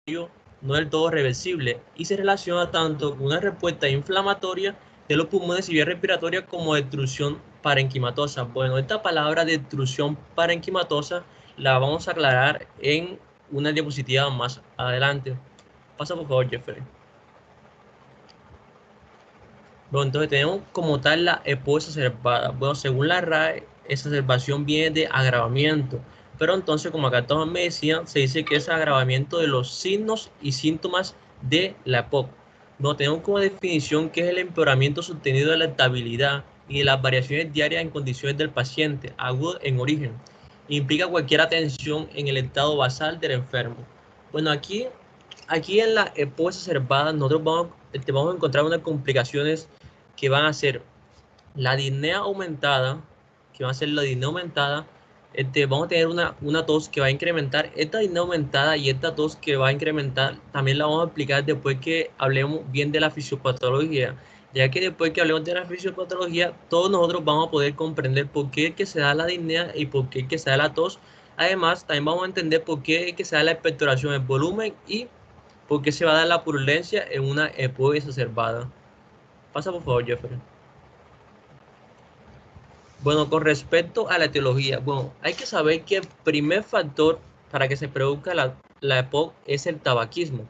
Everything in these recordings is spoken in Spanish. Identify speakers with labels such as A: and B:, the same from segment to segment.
A: no del todo reversible y se relaciona tanto con una respuesta inflamatoria de los pulmones y vías respiratorias como destrucción parenquimatosa. Bueno, esta palabra destrucción parenquimatosa la vamos a aclarar en una diapositiva más adelante. Pasa por favor, Jeffrey. Bueno, entonces tenemos como tal la EPO exacerbada. Bueno, según la RAE, esa exacerbación viene de agravamiento. Pero entonces, como acá todos me decían, se dice que es agravamiento de los signos y síntomas de la EPOC. Bueno, tenemos como definición que es el empeoramiento sostenido de la estabilidad y de las variaciones diarias en condiciones del paciente, agudo en origen. Implica cualquier atención en el estado basal del enfermo. Bueno, aquí en la EPO exacerbada nosotros vamos a encontrar unas complicaciones que van a ser la disnea aumentada, vamos a tener una tos que va a incrementar, esta disnea aumentada y esta tos que va a incrementar, también la vamos a explicar después que hablemos bien de la fisiopatología, ya que después que hablemos de la fisiopatología, todos nosotros vamos a poder comprender por qué es que se da la disnea y por qué es que se da la tos. Además, también vamos a entender por qué es que se da la expectoración, el volumen y por qué se va a dar la purulencia en una EPO exacerbada. Pasa por favor, Jeffrey. Bueno, con respecto a la etiología, bueno, hay que saber que el primer factor para que se produzca la EPOC es el tabaquismo.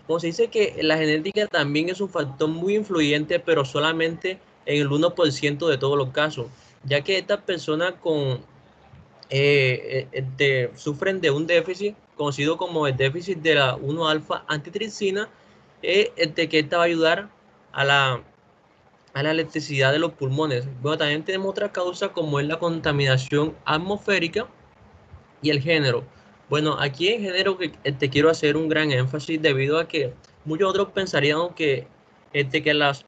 A: Como se dice que la genética también es un factor muy influyente, pero solamente en el 1% de todos los casos, ya que estas personas sufren de un déficit conocido como el déficit de la 1-alfa antitripsina, que esta va a ayudar a la electricidad de los pulmones. Bueno, también tenemos otra causa como es la contaminación atmosférica y el género. Bueno, aquí en género te quiero hacer un gran énfasis debido a que muchos otros pensarían que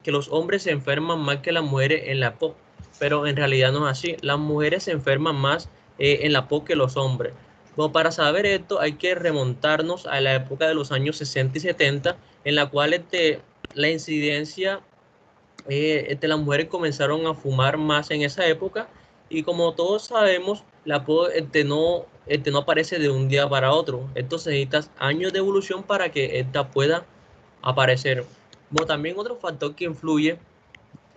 A: los hombres se enferman más que las mujeres en la POC, pero en realidad no es así. Las mujeres se enferman más en la POC que los hombres. Bueno, para saber esto hay que remontarnos a la época de los años 60 y 70, en la cual la incidencia las mujeres comenzaron a fumar más en esa época y como todos sabemos, no aparece de un día para otro. Esto se necesita años de evolución para que esta pueda aparecer. Como también otro factor que influye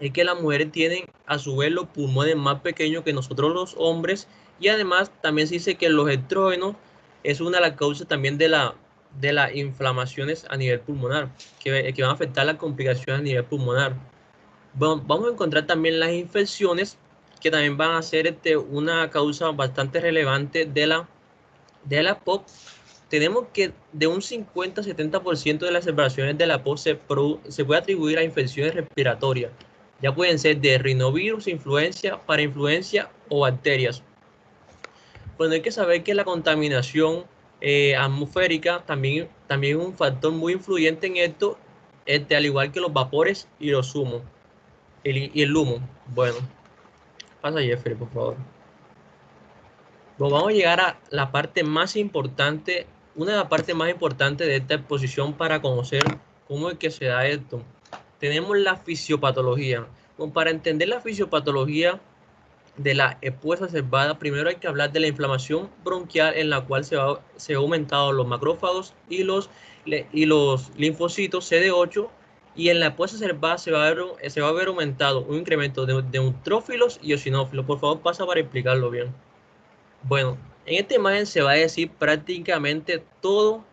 A: es que las mujeres tienen a su vez los pulmones más pequeños que nosotros los hombres y además también se dice que los estrógenos es una de las causas también de las inflamaciones a nivel pulmonar, que van a afectar las complicaciones a nivel pulmonar. Bueno, vamos a encontrar también las infecciones que también van a ser una causa bastante relevante de la POC. Tenemos que de un 50-70% de las separaciones de la POC se puede atribuir a infecciones respiratorias. Ya pueden ser de rinovirus, influencia, parainfluencia o bacterias. Bueno, hay que saber que la contaminación atmosférica también es un factor muy influyente en esto, al igual que los vapores y los humos. Y el humo. Bueno, pasa Jeffrey, por favor. Bueno, vamos a llegar a la parte más importante, una de las partes más importantes de esta exposición para conocer cómo es que se da esto. Tenemos la fisiopatología. Bueno, para entender la fisiopatología de la EPO exacerbada, primero hay que hablar de la inflamación bronquial en la cual se ha aumentado los macrófagos y los linfocitos CD8 y en la EPO exacerbada se va a ver aumentado un incremento de neutrófilos y eosinófilos. Por favor, pasa para explicarlo bien. Bueno, en esta imagen se va a decir prácticamente todo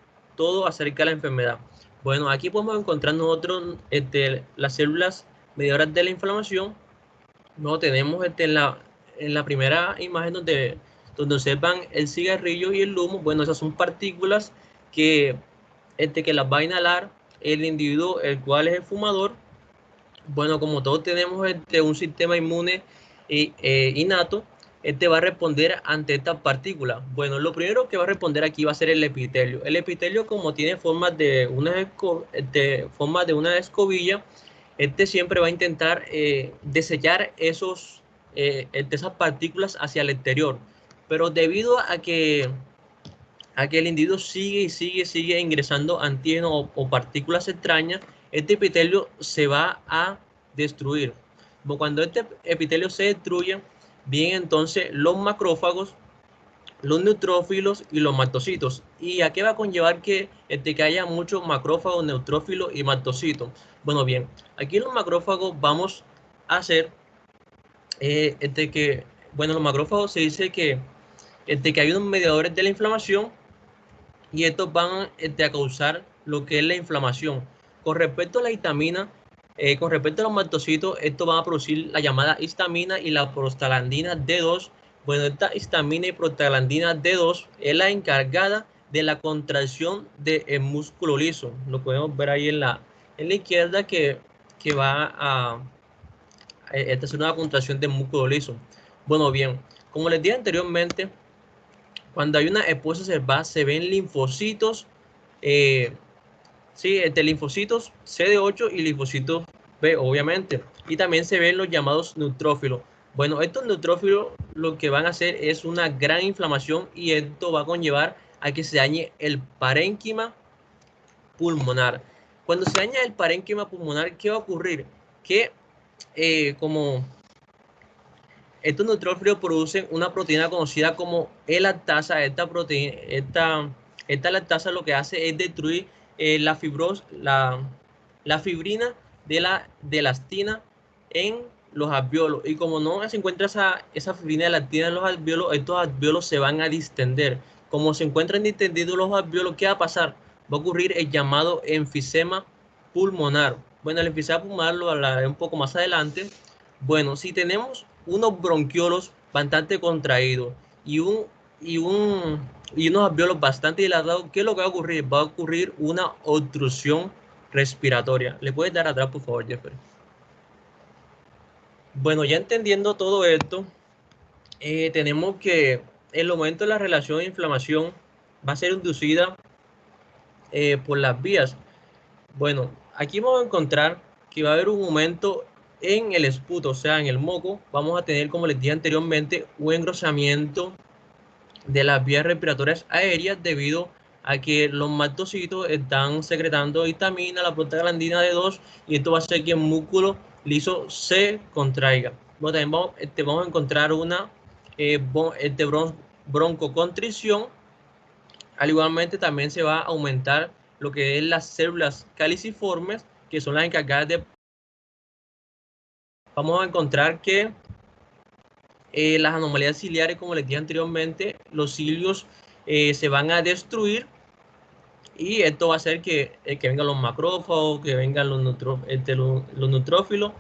A: acerca de la enfermedad. Bueno, aquí podemos encontrar nosotros las células mediadoras de la inflamación. No tenemos en la primera imagen donde observan el cigarrillo y el humo. Bueno, esas son partículas que las va a inhalar el individuo, el cual es el fumador. Bueno, como todos tenemos un sistema inmune innato, este va a responder ante estas partículas. Bueno, lo primero que va a responder aquí va a ser el epitelio. El epitelio, como tiene formas de una escobilla, siempre va a intentar desechar esas partículas hacia el exterior. Pero debido a que el individuo sigue ingresando antígenos o partículas extrañas, este epitelio se va a destruir. Cuando este epitelio se destruye, bien entonces los macrófagos los neutrófilos y los mastocitos. ¿Y a qué va a conllevar que haya muchos macrófagos, neutrófilos y mastocitos? Bueno, bien, aquí en los macrófagos vamos a hacer bueno, los macrófagos se dice que hay unos mediadores de la inflamación y estos van a causar lo que es la inflamación. Con respecto a la histamina, con respecto a los mastocitos, estos van a producir la llamada histamina y la prostaglandina D2. Bueno, esta histamina y prostaglandina D2 es la encargada de la contracción del músculo liso. Lo podemos ver ahí en la izquierda que va a esta es una contracción del músculo liso. Bueno, bien, como les dije anteriormente, cuando hay una esposa cerval se ven linfocitos, sí, linfocitos CD8 y linfocitos B, obviamente. Y también se ven los llamados neutrófilos. Bueno, estos neutrófilos lo que van a hacer es una gran inflamación y esto va a conllevar a que se dañe el parénquima pulmonar. Cuando se daña el parénquima pulmonar, ¿qué va a ocurrir? Que como estos neutrófilos producen una proteína conocida como elastasa. Esta lactasa lo que hace es destruir la fibrina de la elastina en los alvéolos. Y como no se encuentra esa fibrina de elastina en los alvéolos, estos alvéolos se van a distender. Como se encuentran distendidos los alvéolos, ¿qué va a pasar? Va a ocurrir el llamado enfisema pulmonar. Bueno, el enfisema pulmonar lo hablaré un poco más adelante. Bueno, si tenemos unos bronquiolos bastante contraídos y unos alvéolos bastante dilatados, ¿qué es lo que va a ocurrir? Va a ocurrir una obstrucción respiratoria. ¿Le puedes dar atrás, por favor, Jeffrey? Bueno, ya entendiendo todo esto, tenemos que el aumento de la relación de inflamación va a ser inducida por las vías. Bueno, aquí vamos a encontrar que va a haber un aumento en el esputo, o sea, en el moco. Vamos a tener, como les dije anteriormente, un engrosamiento de las vías respiratorias aéreas debido a que los mastocitos están secretando histamina, la prostaglandina D2, y esto va a hacer que el músculo liso se contraiga. Bueno, también vamos a encontrar una broncoconstricción. Al igualmente también se va a aumentar lo que es las células caliciformes, que son las encargadas de... Vamos a encontrar que las anomalías ciliares, como les dije anteriormente, los cilios se van a destruir y esto va a hacer que vengan los macrófagos, que vengan los neutrófilos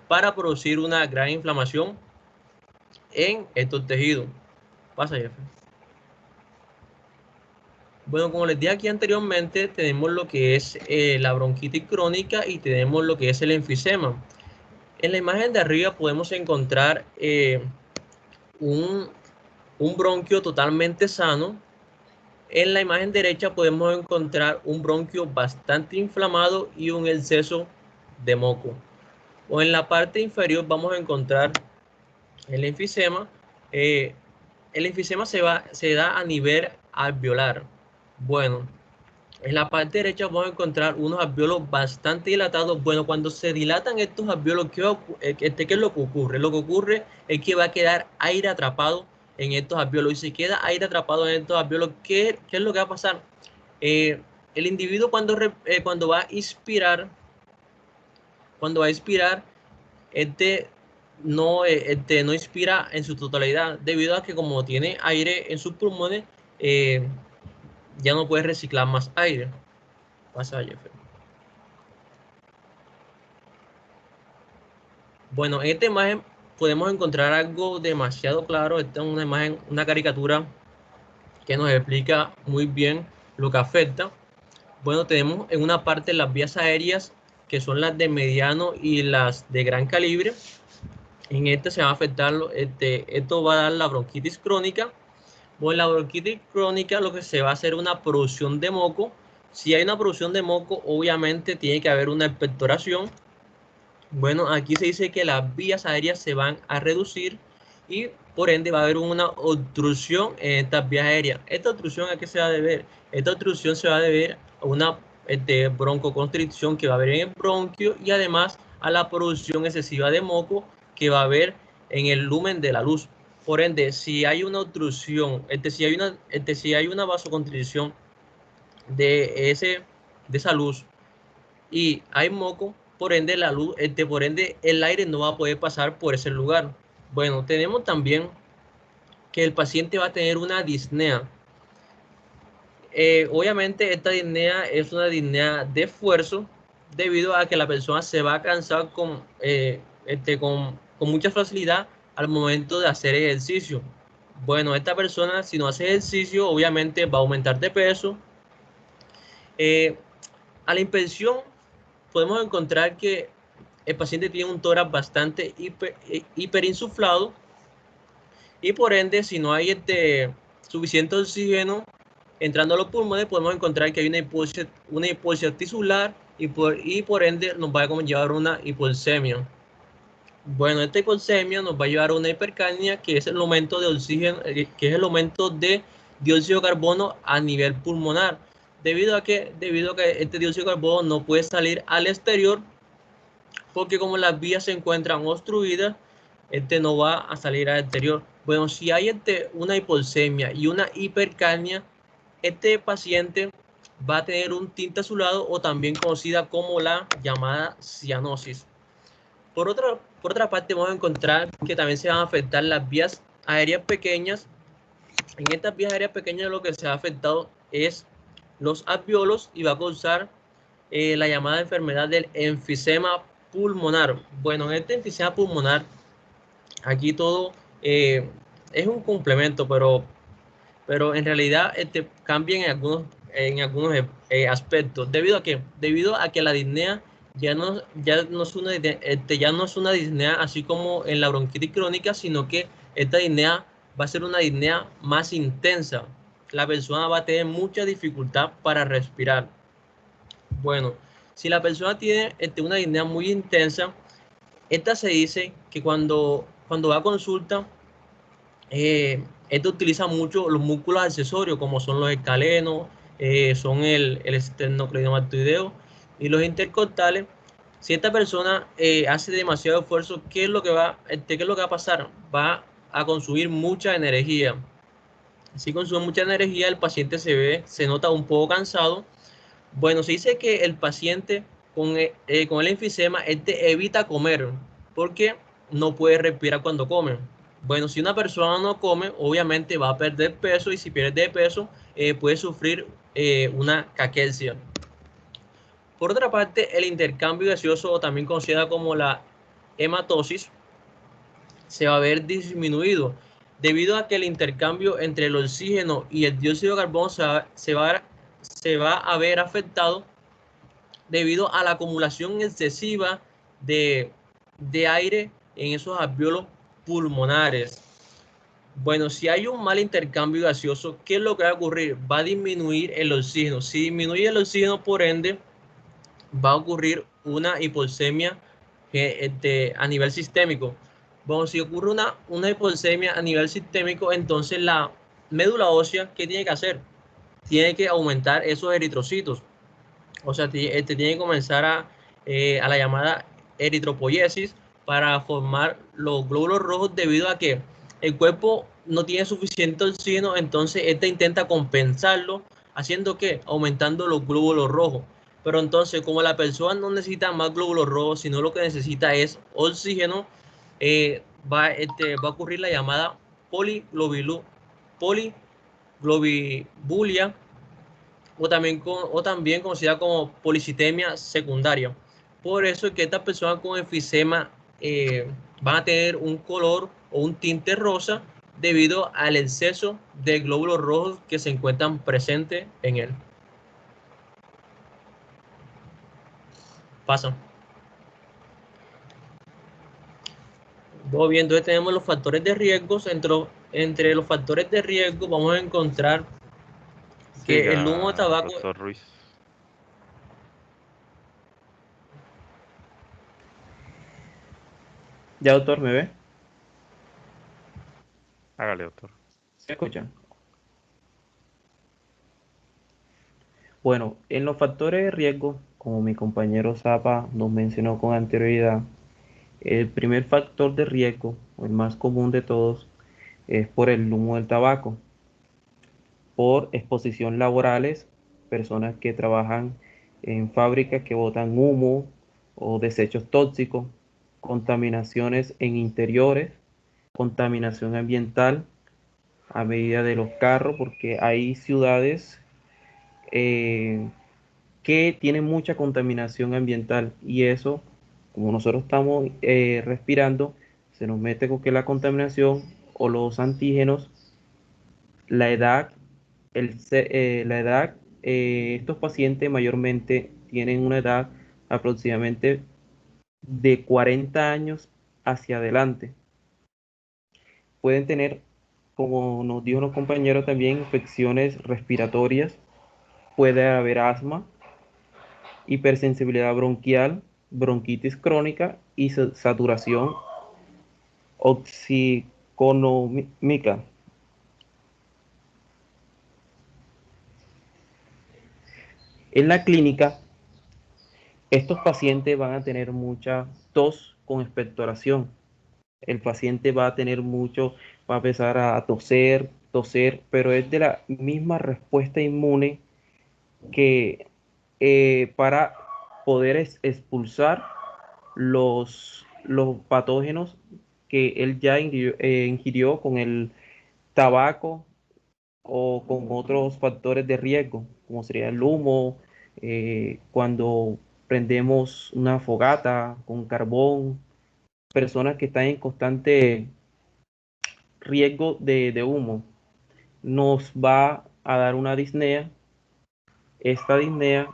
A: para producir una gran inflamación en estos tejidos. Pasa, Jeffrey. Bueno, como les dije aquí anteriormente, tenemos lo que es la bronquitis crónica y tenemos lo que es el enfisema. En la imagen de arriba podemos encontrar un bronquio totalmente sano. En la imagen derecha podemos encontrar un bronquio bastante inflamado y un exceso de moco. O en la parte inferior vamos a encontrar el enfisema. El enfisema se da a nivel alveolar. Bueno, en la parte derecha vamos a encontrar unos alvéolos bastante dilatados. Bueno, cuando se dilatan estos alvéolos, ¿qué es lo que ocurre? Lo que ocurre es que va a quedar aire atrapado en estos alvéolos. Y si queda aire atrapado en estos alvéolos, ¿qué es lo que va a pasar? El individuo cuando va a inspirar, este no inspira en su totalidad, debido a que como tiene aire en sus pulmones, ya no puede reciclar más aire. Pasa, Jeffrey. Bueno, en esta imagen podemos encontrar algo demasiado claro. Esta es una imagen, una caricatura que nos explica muy bien lo que afecta. Bueno, tenemos en una parte las vías aéreas, que son las de mediano y las de gran calibre. En este se va a afectar, esto va a dar la bronquitis crónica. Bueno, la bronquitis crónica lo que se va a hacer una producción de moco. Si hay una producción de moco, obviamente tiene que haber una expectoración. Bueno, aquí se dice que las vías aéreas se van a reducir y por ende va a haber una obstrucción en estas vías aéreas. ¿Esta obstrucción a qué se va a deber? Esta obstrucción se va a deber a una broncoconstricción que va a haber en el bronquio y además a la producción excesiva de moco que va a haber en el lumen de la luz. Por ende, si hay una obstrucción, si hay una vasoconstricción de esa luz y hay moco, por ende el aire no va a poder pasar por ese lugar. Bueno, tenemos también que el paciente va a tener una disnea. Obviamente esta disnea es una disnea de esfuerzo debido a que la persona se va a cansar con mucha facilidad al momento de hacer ejercicio. Bueno, esta persona si no hace ejercicio obviamente va a aumentar de peso. A la inspección podemos encontrar que el paciente tiene un tórax bastante hiperinsuflado y por ende si no hay suficiente oxígeno entrando a los pulmones, podemos encontrar que hay una hipoxia tisular y por ende nos va a llevar una hipoxemia. Bueno, esta hipoxemia nos va a llevar a una hipercapnia, que es el aumento de oxígeno, que es el aumento de dióxido de carbono a nivel pulmonar, debido a que este dióxido de carbono no puede salir al exterior, porque como las vías se encuentran obstruidas, no va a salir al exterior. Bueno, si hay una hipoxemia y una hipercapnia, este paciente va a tener un tinte azulado o también conocida como la llamada cianosis. Por otra parte, vamos a encontrar que también se van a afectar las vías aéreas pequeñas. En estas vías aéreas pequeñas lo que se ha afectado es los alvéolos y va a causar la llamada enfermedad del enfisema pulmonar. Bueno, en este enfisema pulmonar, aquí todo es un complemento, pero en realidad cambian en algunos aspectos. Debido a que la disnea ya no es una disnea así como en la bronquitis crónica, sino que esta disnea va a ser una disnea más intensa. La persona va a tener mucha dificultad para respirar. Bueno, si la persona tiene una disnea muy intensa, esta se dice que cuando va a consulta, esto utiliza mucho los músculos accesorios, como son los escalenos, son el esternocleidomastoideo y los intercostales. Si esta persona hace demasiado esfuerzo, ¿qué es lo que va a pasar? Va a consumir mucha energía. Si consume mucha energía, el paciente se nota un poco cansado. Bueno, se dice que el paciente con el enfisema evita comer porque no puede respirar cuando come. Bueno, si una persona no come, obviamente va a perder peso y si pierde peso puede sufrir una caquexia. Por otra parte, el intercambio gaseoso, o también conocida como la hematosis, se va a ver disminuido debido a que el intercambio entre el oxígeno y el dióxido de carbono se va a ver afectado debido a la acumulación excesiva de aire en esos alvéolos pulmonares. Bueno, si hay un mal intercambio gaseoso, ¿qué es lo que va a ocurrir? Va a disminuir el oxígeno. Si disminuye el oxígeno, por ende, va a ocurrir una hipoxemia a nivel sistémico. Bueno, si ocurre una hipoxemia a nivel sistémico, entonces la médula ósea, ¿qué tiene que hacer? Tiene que aumentar esos eritrocitos. O sea, tiene que comenzar a la llamada eritropoiesis para formar los glóbulos rojos debido a que el cuerpo no tiene suficiente oxígeno, entonces intenta compensarlo, haciendo que aumentando los glóbulos rojos. Pero entonces, como la persona no necesita más glóbulos rojos, sino lo que necesita es oxígeno, va a ocurrir la llamada poliglobulia o también conocida como policitemia secundaria. Por eso es que estas personas con enfisema van a tener un color o un tinte rosa debido al exceso de glóbulos rojos que se encuentran presentes en él. Pasa. Bien, entonces tenemos los factores de riesgo. Entre los factores de riesgo vamos a encontrar que el humo de tabaco...
B: Doctor Ruiz.
C: Ya, doctor, ¿me ve?
B: Hágale, doctor.
C: ¿Se escuchan? Bueno, en los factores de riesgo, como mi compañero Zapa nos mencionó con anterioridad, el primer factor de riesgo, o el más común de todos, es por el humo del tabaco, por exposición laborales, personas que trabajan en fábricas que botan humo o desechos tóxicos, contaminaciones en interiores, contaminación ambiental a medida de los carros, porque hay ciudades eh, que tienen mucha contaminación ambiental y eso, como nosotros estamos respirando, se nos mete con que la contaminación o los antígenos, la edad, estos pacientes mayormente tienen una edad aproximadamente de 40 años hacia adelante. Pueden tener, como nos dijo los compañeros, también infecciones respiratorias, puede haber asma, hipersensibilidad bronquial, bronquitis crónica y saturación oxiconómica. En la clínica, estos pacientes van a tener mucha tos con expectoración. El paciente va a tener mucho, va a empezar a toser, pero es de la misma respuesta inmune que para poder expulsar los patógenos que él ya ingirió con el tabaco o con otros factores de riesgo, como sería el humo, cuando prendemos una fogata con carbón, personas que están en constante riesgo de humo, nos va a dar una disnea. Esta disnea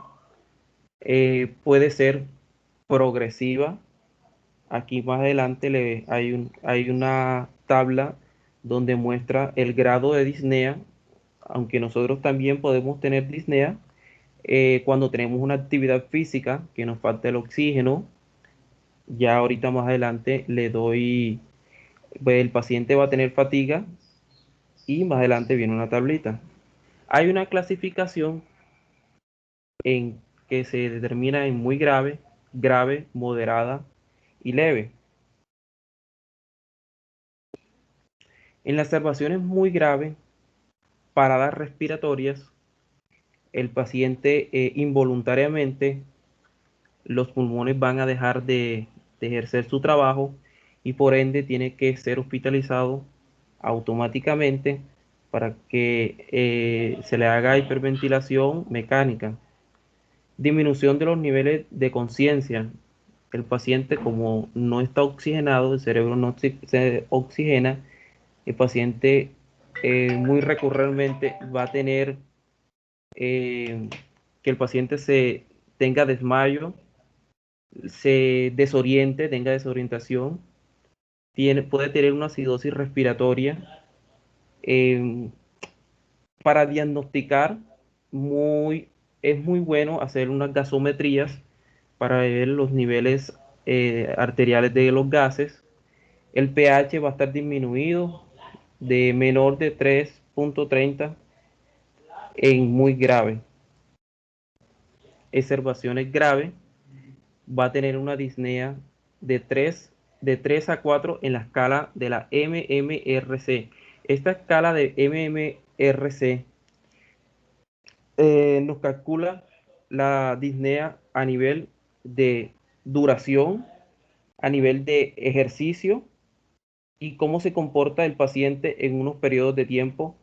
C: puede ser progresiva. Aquí más adelante hay una tabla donde muestra el grado de disnea, aunque nosotros también podemos tener disnea cuando tenemos una actividad física que nos falta el oxígeno. Ya ahorita más adelante le doy, pues el paciente va a tener fatiga y más adelante viene una tablita. Hay una clasificación en que se determina en muy grave, grave, moderada y leve. En las observaciones muy graves, paradas respiratorias, el paciente involuntariamente, los pulmones van a dejar de ejercer su trabajo y por ende tiene que ser hospitalizado automáticamente para que se le haga hiperventilación mecánica. Disminución de los niveles de conciencia. El paciente, como no está oxigenado, el cerebro no se oxigena, el paciente muy recurrentemente va a tener que el paciente se tenga desmayo, se desoriente, tenga desorientación, puede tener una acidosis respiratoria. eh, para diagnosticar, es muy bueno hacer unas gasometrías para ver los niveles arteriales de los gases. El pH va a estar disminuido de menor de 3.30 en muy grave. Exacerbaciones graves, va a tener una disnea de 3 a 4 en la escala de la MMRC. Esta escala de MMRC nos calcula la disnea a nivel de duración, a nivel de ejercicio y cómo se comporta el paciente en unos periodos de tiempo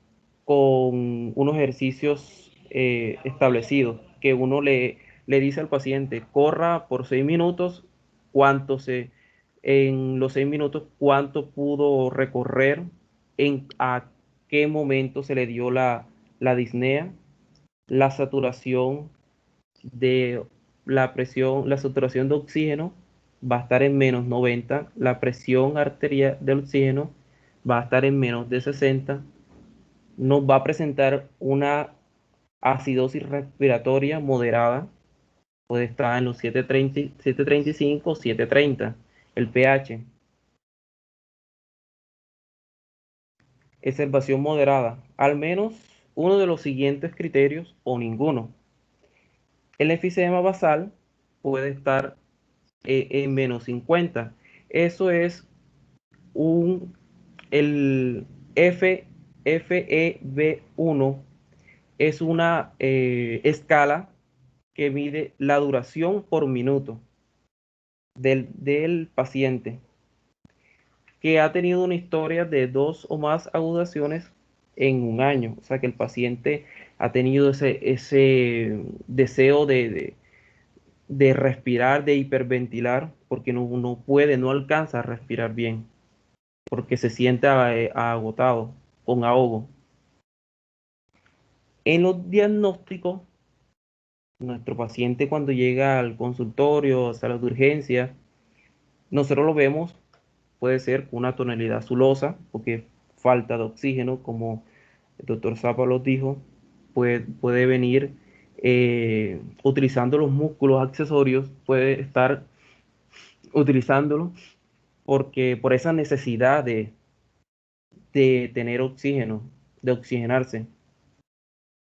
C: con unos ejercicios establecidos, que uno le dice al paciente, corra por 6 minutos, en los 6 minutos, cuánto pudo recorrer, a qué momento se le dio la disnea, la saturación de la saturación de oxígeno va a estar en -90, la presión arterial del oxígeno va a estar en -60, nos va a presentar una acidosis respiratoria moderada, puede estar en los 735, 730, el pH. Exacerbación moderada, al menos uno de los siguientes criterios o ninguno. El enfisema basal puede estar en -50. Eso es un, el, FEV1 es una escala que mide la duración por minuto del paciente, que ha tenido una historia de 2 o más agudaciones en un año. O sea que el paciente ha tenido ese deseo de respirar, de hiperventilar, porque no puede, no alcanza a respirar bien, porque se siente agotado, con ahogo. En los diagnósticos, nuestro paciente cuando llega al consultorio, a salas de urgencia, nosotros lo vemos, puede ser una tonalidad azulosa, porque falta de oxígeno, como el doctor Zapa los dijo, puede venir utilizando los músculos accesorios, puede estar utilizándolo porque por esa necesidad de tener oxígeno, de oxigenarse.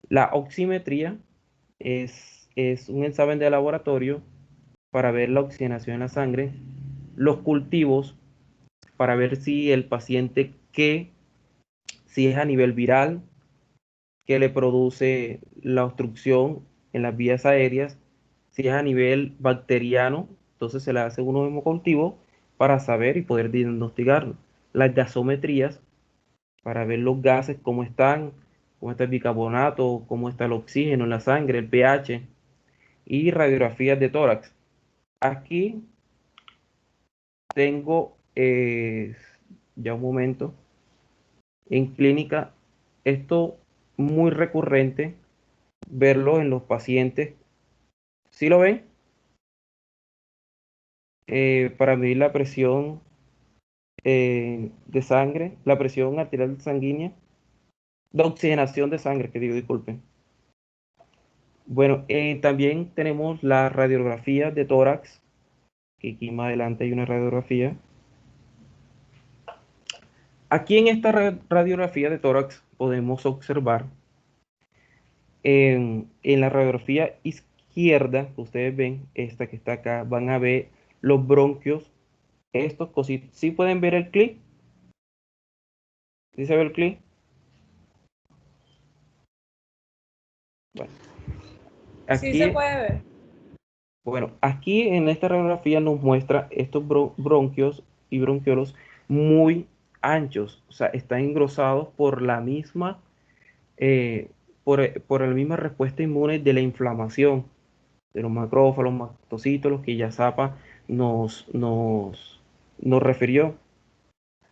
C: La oximetría es un examen de laboratorio para ver la oxigenación en la sangre, los cultivos para ver si el paciente si es a nivel viral, que le produce la obstrucción en las vías aéreas, si es a nivel bacteriano, entonces se le hace uno hemocultivo para saber y poder diagnosticarlo. Las gasometrías para ver los gases, cómo está el bicarbonato, cómo está el oxígeno en la sangre, el pH y radiografías de tórax. Aquí tengo ya un momento en clínica esto muy recurrente verlo en los pacientes. ¿Sí lo ven? Para medir la presión de sangre, la presión arterial sanguínea, la oxigenación de sangre, que digo, disculpen. Bueno, también tenemos la radiografía de tórax, que aquí más adelante hay una radiografía. Aquí en esta radiografía de tórax podemos observar en la radiografía izquierda, que ustedes ven, esta que está acá, van a ver los bronquios, estos cositos. ¿Sí pueden ver el clip? ¿Sí se ve el clip? Bueno,
B: Sí se
C: aquí,
B: puede ver.
C: bueno, aquí en esta radiografía nos muestra estos bronquios y bronquiolos muy anchos, o sea, están engrosados por la misma, eh, por la misma respuesta inmune de la inflamación de los macrófagos, mastocitos, los que ya Zapa nos refirió.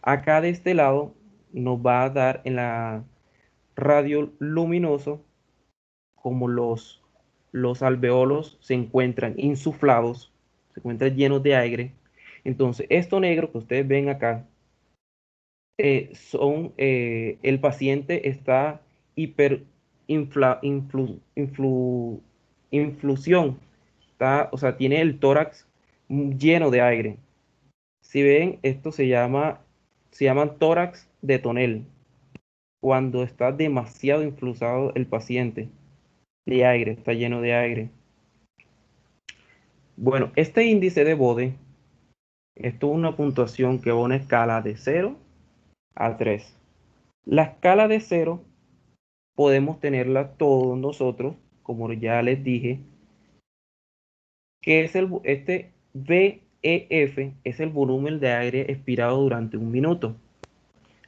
C: Acá de este lado nos va a dar en la radio luminoso como los alveolos se encuentran insuflados, se encuentran llenos de aire. Entonces, esto negro que ustedes ven acá el paciente está hiper influsión, o sea, tiene el tórax lleno de aire. Si ven, esto se llaman tórax de tonel, cuando está demasiado influsado el paciente de aire, está lleno de aire. Bueno, este índice de Bode, esto es una puntuación que va a una escala de 0 a 3. La escala de 0 podemos tenerla todos nosotros, como ya les dije, que es este VEF, es el volumen de aire expirado durante un minuto.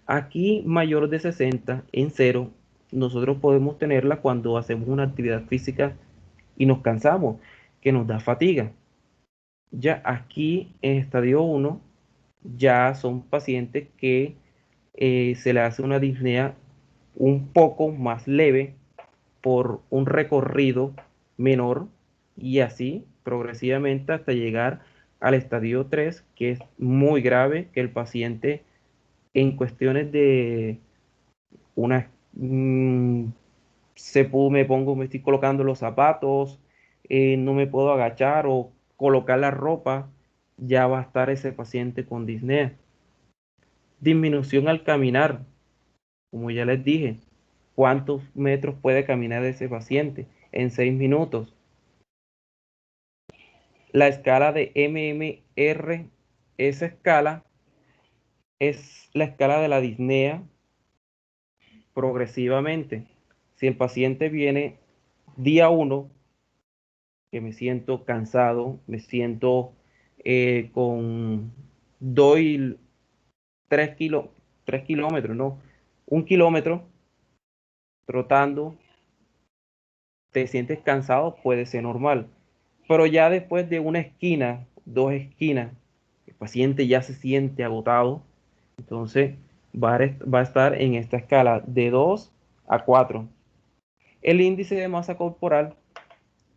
C: Aquí mayor de 60 en 0, nosotros podemos tenerla cuando hacemos una actividad física y nos cansamos, que nos da fatiga. Ya aquí en estadio 1 ya son pacientes que se le hace una disnea un poco más leve por un recorrido menor y así progresivamente hasta llegar al estadio 3, que es muy grave, que el paciente en cuestiones de una me estoy colocando los zapatos, no me puedo agachar o colocar la ropa, ya va a estar ese paciente con disnea. Disminución al caminar, como ya les dije, ¿cuántos metros puede caminar ese paciente en 6 minutos? La escala de MMR, esa escala es la escala de la disnea progresivamente. Si el paciente viene día 1, que me siento cansado, me siento doy 3 kilómetros, no, 1 kilómetro trotando, te sientes cansado, puede ser normal. Pero ya después de una esquina, 2 esquinas, el paciente ya se siente agotado, entonces va a estar en esta escala de 2 a 4. El índice de masa corporal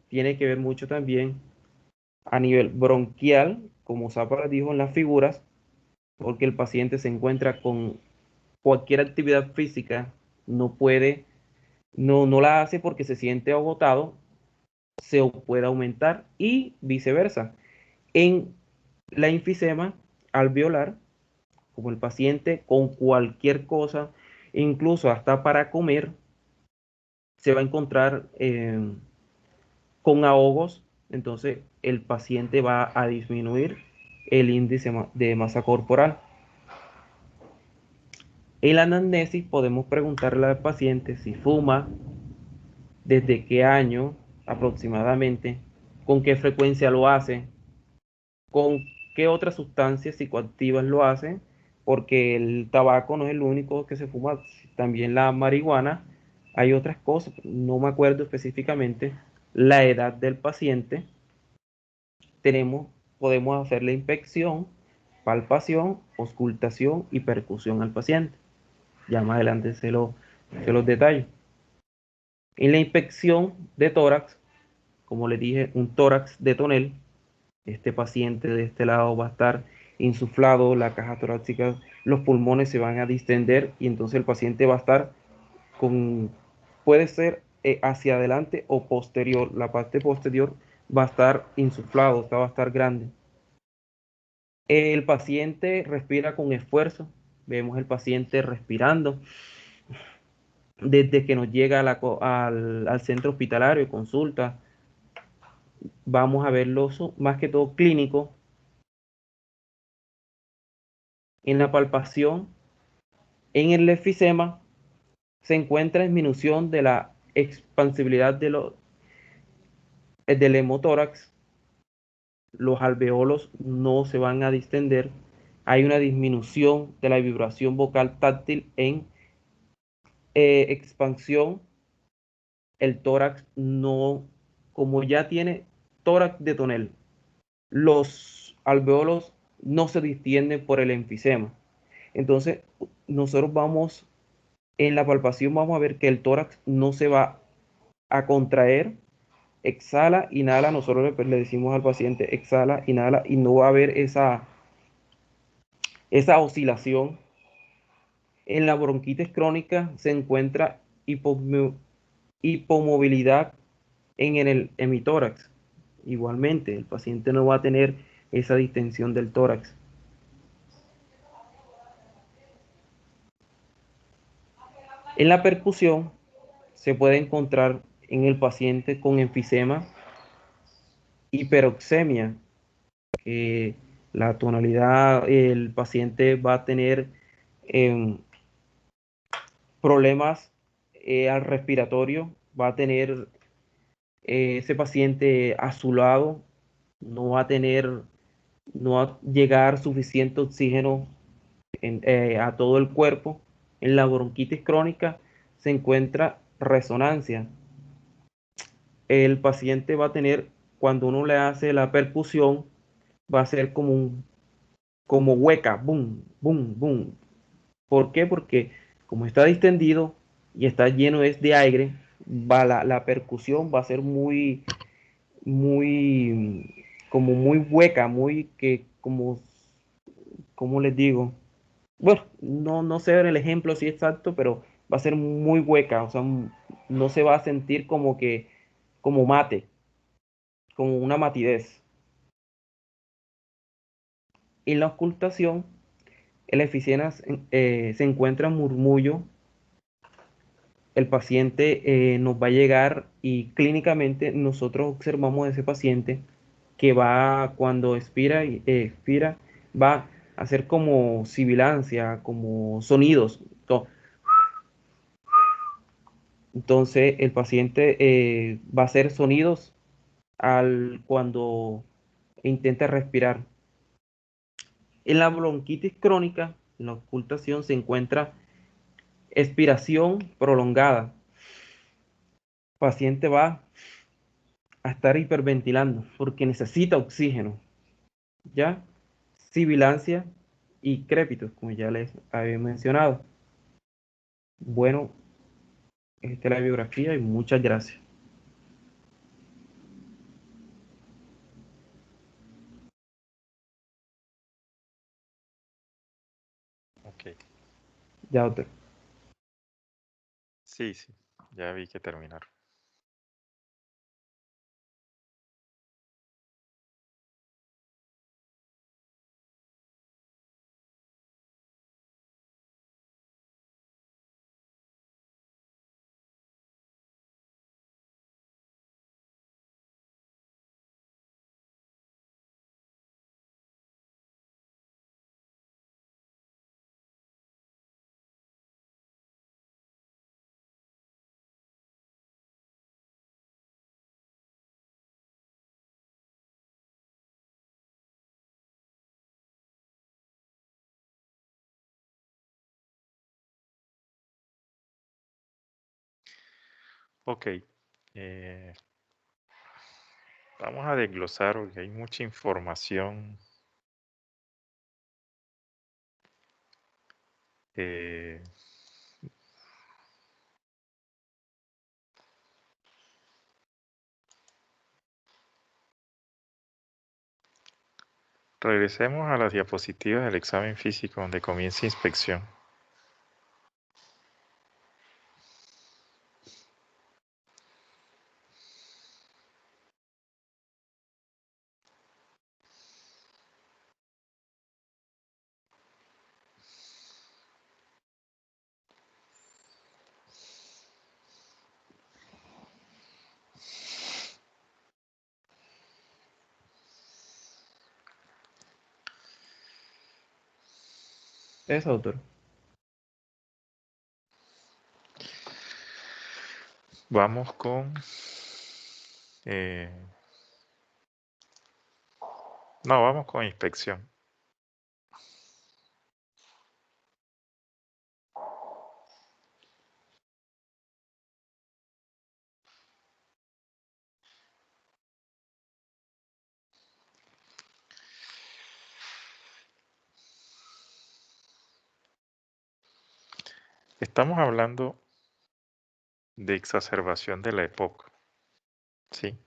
C: tiene que ver mucho también a nivel bronquial, como Zapara dijo en las figuras, porque el paciente se encuentra con cualquier actividad física, no puede, no la hace porque se siente agotado, se puede aumentar y viceversa. En la enfisema alveolar, como el paciente con cualquier cosa, incluso hasta para comer, se va a encontrar con ahogos, entonces el paciente va a disminuir el índice de masa corporal. En la anamnesis podemos preguntarle al paciente si fuma, desde qué año aproximadamente, con qué frecuencia lo hace, con qué otras sustancias psicoactivas lo hace, porque el tabaco no es el único que se fuma, también la marihuana, hay otras cosas, no me acuerdo específicamente, la edad del paciente, podemos hacer la inspección, palpación, auscultación y percusión al paciente. Ya más adelante se los detallo. En la inspección de tórax, como les dije, un tórax de tonel, este paciente de este lado va a estar insuflado, la caja torácica, los pulmones se van a distender y entonces el paciente va a estar puede ser hacia adelante o posterior, la parte posterior va a estar insuflado, va a estar grande. El paciente respira con esfuerzo, vemos el paciente respirando desde que nos llega al centro hospitalario, consulta, vamos a verlo más que todo clínico. En la palpación, en el enfisema, se encuentra disminución de la expansibilidad del hemotórax, los alveolos no se van a distender, hay una disminución de la vibración vocal táctil en expansión, el tórax no, como ya tiene tórax de tonel, los alveolos no se distienden por el enfisema. Entonces, nosotros vamos, en la palpación vamos a ver que el tórax no se va a contraer, exhala, inhala, nosotros le decimos al paciente, exhala, inhala, y no va a haber esa oscilación. En la bronquitis crónica se encuentra hipomovilidad en el hemitórax. Igualmente, el paciente no va a tener esa distensión del tórax. En la percusión se puede encontrar en el paciente con enfisema, hiperoxemia, que la tonalidad, el paciente va a tener eh, problemas al respiratorio, va a tener ese paciente azulado, no va a tener, no va a llegar suficiente oxígeno a todo el cuerpo. En la bronquitis crónica se encuentra resonancia. El paciente va a tener, cuando uno le hace la percusión, va a ser como hueca, boom, boom, boom. ¿Por qué? Porque como está distendido y está lleno de aire, la percusión va a ser como muy hueca, como les digo. Bueno, no sé el ejemplo si es exacto, pero va a ser muy hueca, o sea, no se va a sentir como mate, como una matidez. En la ocultación, el eficiencia se encuentra en murmullo. El paciente nos va a llegar y clínicamente nosotros observamos a ese paciente que va, cuando expira y expira, va a hacer como sibilancia, como sonidos. Entonces el paciente va a hacer sonidos cuando intenta respirar. En la bronquitis crónica, en la ocultación, se encuentra expiración prolongada. El paciente va a estar hiperventilando porque necesita oxígeno. ¿Ya? Sibilancia y crépitos, como ya les había mencionado. Bueno, esta es la biografía y muchas gracias.
D: Ok.
C: Ya, doctor.
D: Sí, sí, ya vi que terminaron. Ok. eh, Vamos a desglosar porque hay mucha información. eh, Regresemos a las diapositivas del examen físico donde comienza inspección.
C: Eso, doctor.
D: Vamos con... eh, no, vamos con inspección. Estamos hablando de exacerbación de la EPOC. ¿Sí?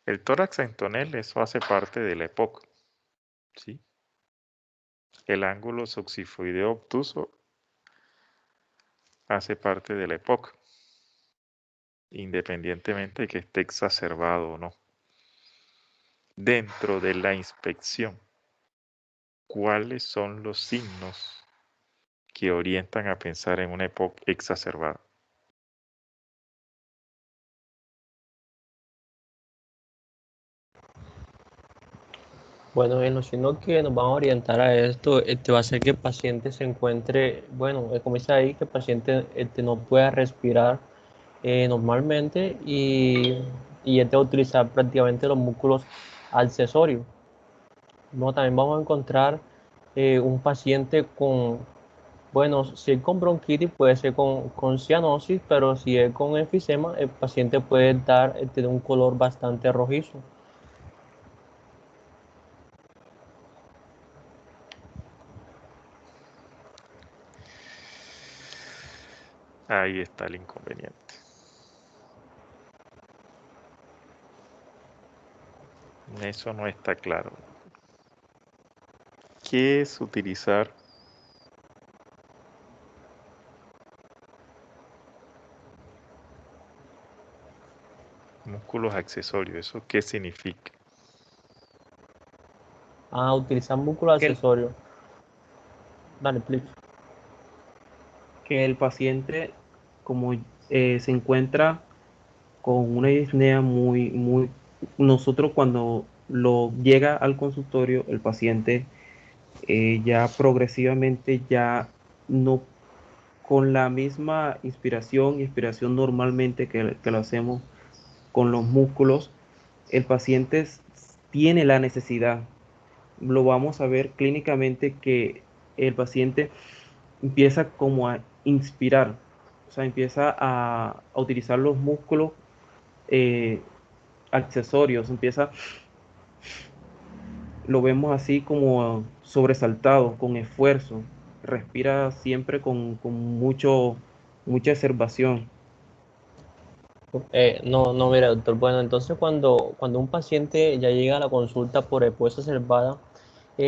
D: El tórax en tonel, eso hace parte de la EPOC. ¿Sí? El ángulo soxifoideo obtuso hace parte de la EPOC, independientemente de que esté exacerbado o no. Dentro de la inspección, ¿cuáles son los signos que orientan a pensar en una EPOC exacerbada?
A: Bueno, en los signos que nos van a orientar a esto, va a ser que el paciente se encuentre, bueno, como dice ahí, que el paciente no pueda respirar normalmente y va a utilizar prácticamente los músculos accesorios. No, también vamos a encontrar un paciente con, bueno, si es con bronquitis puede ser con cianosis, pero si es con enfisema, el paciente puede tener un color bastante rojizo.
D: Ahí está el inconveniente. Eso no está claro. ¿Qué es utilizar músculos accesorios? ¿Eso qué significa?
A: Utilizar músculos
C: Que el,
A: accesorios. Dale, please.
C: que el paciente, como se encuentra con una disnea nosotros cuando lo llega al consultorio, el paciente ya progresivamente ya no con la misma inspiración y expiración normalmente que lo hacemos con los músculos, el paciente tiene la necesidad. Lo vamos a ver clínicamente que el paciente empieza como a inspirar, o sea, empieza a utilizar los músculos accesorios, lo vemos así como sobresaltado, con esfuerzo, respira siempre con mucha exacerbación.
A: No, mira, doctor. Bueno, entonces cuando un paciente ya llega a la consulta por hipoxia exacerbada,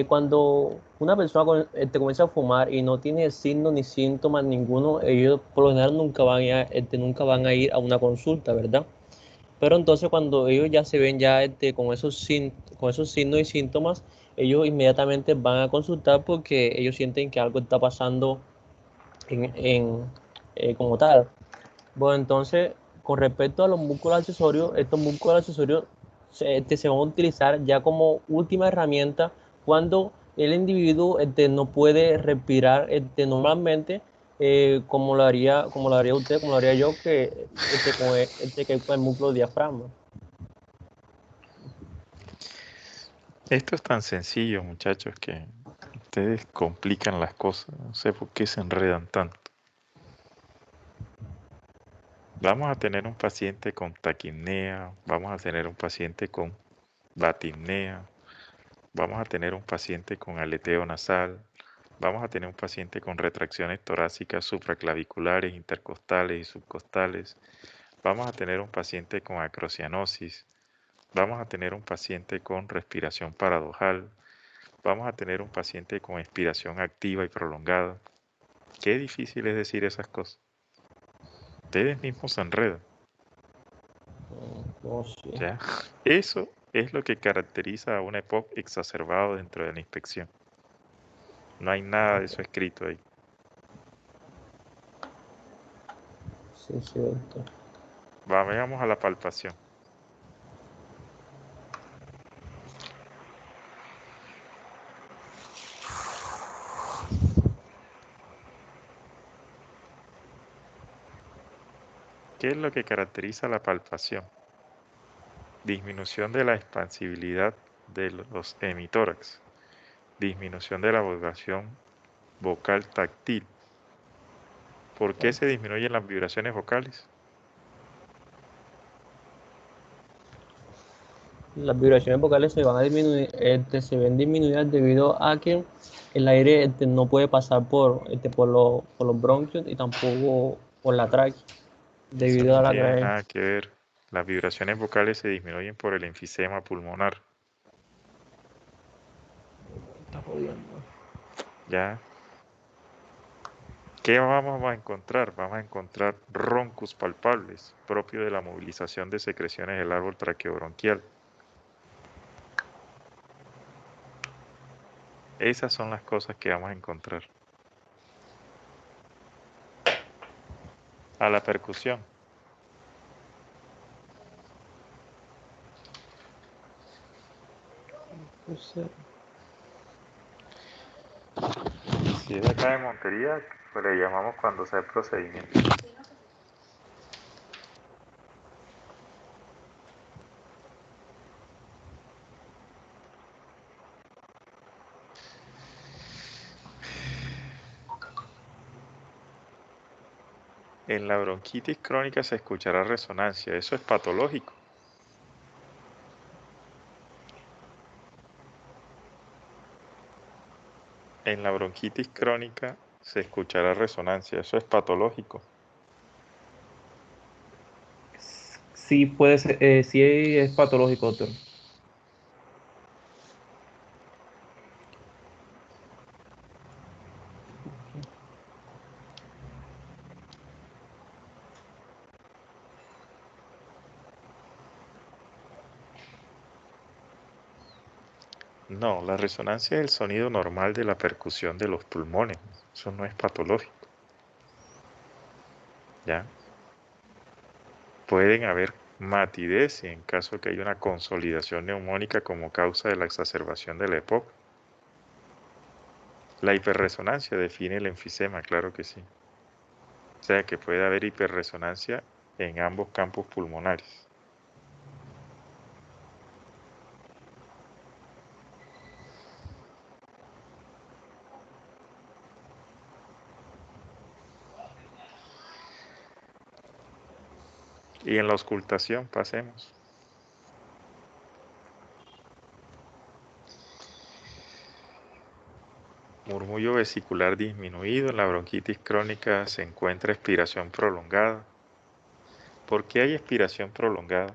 A: cuando una persona comienza a fumar y no tiene signos ni síntomas ninguno, ellos por lo general nunca van a ir a una consulta, ¿verdad? Pero entonces cuando ellos ya se ven ya con esos signos y síntomas, ellos inmediatamente van a consultar porque ellos sienten que algo está pasando como tal. Bueno, entonces, con respecto a los músculos accesorios, estos músculos accesorios se van a utilizar ya como última herramienta cuando el individuo no puede respirar normalmente, como lo haría usted, como lo haría yo, que con el músculo diafragma.
D: Esto es tan sencillo, muchachos, que ustedes complican las cosas. No sé por qué se enredan tanto. Vamos a tener un paciente con taquipnea, vamos a tener un paciente con batipnea, vamos a tener un paciente con aleteo nasal, vamos a tener un paciente con retracciones torácicas supraclaviculares, intercostales y subcostales, vamos a tener un paciente con acrocianosis, vamos a tener un paciente con respiración paradojal, vamos a tener un paciente con expiración activa y prolongada. Qué difícil es decir esas cosas. Ustedes mismos se enredan.
A: No sé.
D: ¿Ya? Eso es lo que caracteriza a una EPOC exacerbado dentro de la inspección. No hay nada de eso escrito ahí.
A: Sí, sí, doctor.
D: Vamos a la palpación. ¿Qué es lo que caracteriza la palpación? Disminución de la expansibilidad de los hemitórax, disminución de la vibración vocal táctil. ¿Por qué se disminuyen las vibraciones vocales?
A: Las vibraciones vocales se van a disminuir, se ven disminuidas debido a que el aire no puede pasar por los bronquios y tampoco por la tráquea,
D: Eso
A: debido
D: no
A: a la
D: tiene
A: carencia.
D: nada que ver. Las vibraciones vocales se disminuyen por el enfisema pulmonar.
A: Está jodiendo.
D: ¿Ya? ¿Qué vamos a encontrar? Vamos a encontrar roncus palpables, propio de la movilización de secreciones del árbol traqueobronquial. Esas son las cosas que vamos a encontrar. A la percusión. Si es acá de Montería, pues le llamamos cuando sea el procedimiento. En la bronquitis crónica se escuchará resonancia. Eso es patológico. En la bronquitis crónica se escuchará resonancia. Eso es patológico.
C: Sí puede ser, sí es patológico, doctor.
D: No, la resonancia es el sonido normal de la percusión de los pulmones. Eso no es patológico. ¿Ya? Pueden haber matidez en caso de que haya una consolidación neumónica como causa de la exacerbación de la EPOC. La hiperresonancia define el enfisema, claro que sí. O sea que puede haber hiperresonancia en ambos campos pulmonares. Y en la auscultación, pasemos. Murmullo vesicular disminuido. En la bronquitis crónica se encuentra expiración prolongada. ¿Por qué hay expiración prolongada?